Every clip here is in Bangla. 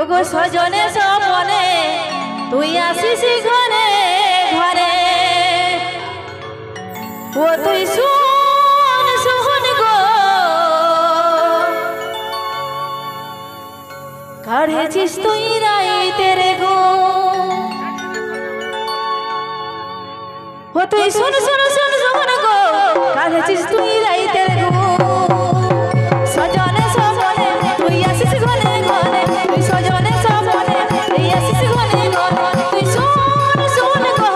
ওগো সজনে সপনে তুই আসিস ঘরে ঘরে ও তুই শুন শুন গো কাঢ়েছিস তুই রাইতের গো ও তুই শুন শুন শুন শুন গো কাঢ়েছিস তুই রাইতের গো সজনে সপনে তুই আসিস ঘরে ঘরে তুই সজনে সপনে তুই আসিস ঘরে ঘরে তুই শুন শুন গো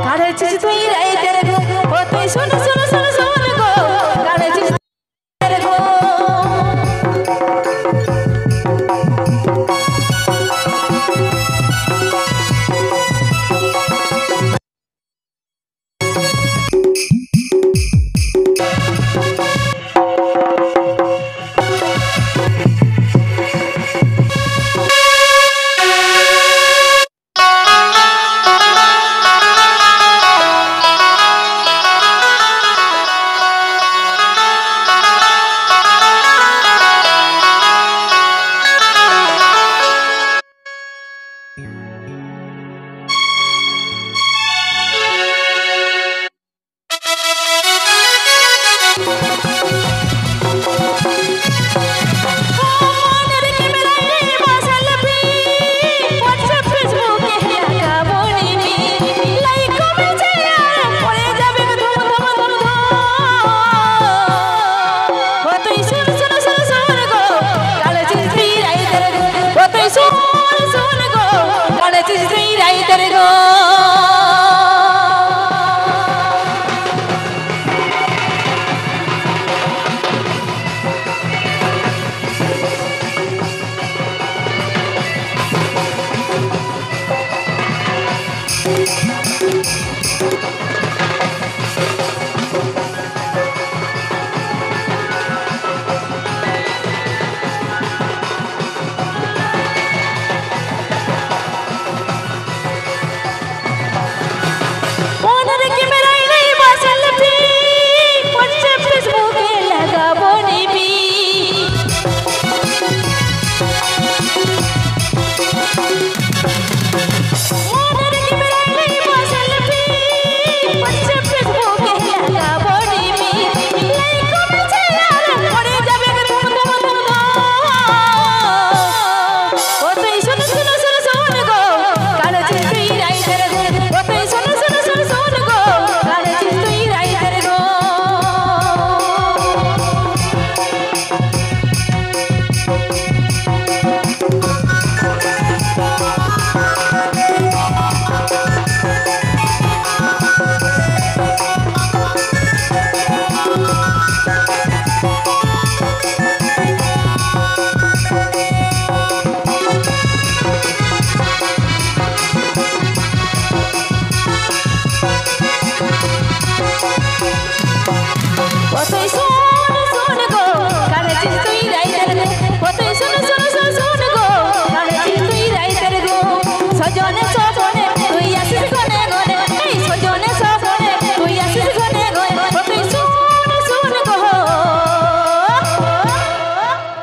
কাঢ়েছিস তুই রাইতের গো ও তুই শুন শুন শুন শুন গো কাঢ়েছিস রাইতের গো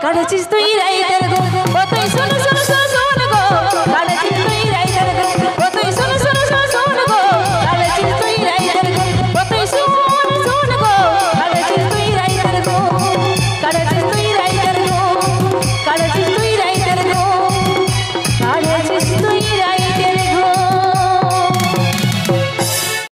কাঢ়েছিস তুই রাইতের গো ও তুই শুন শুন শুন শুন গো কাঢ়েছিস তুই রাইতের গো ও তুই শুন শুন শুন শুন গো কাঢ়েছিস তুই রাইতের গো ও তুই শুন শুন গো কাঢ়েছিস তুই রাইতের গো কাঢ়েছিস তুই রাইতের গো কাঢ়েছিস তুই রাইতের গো কাঢ়েছিস তুই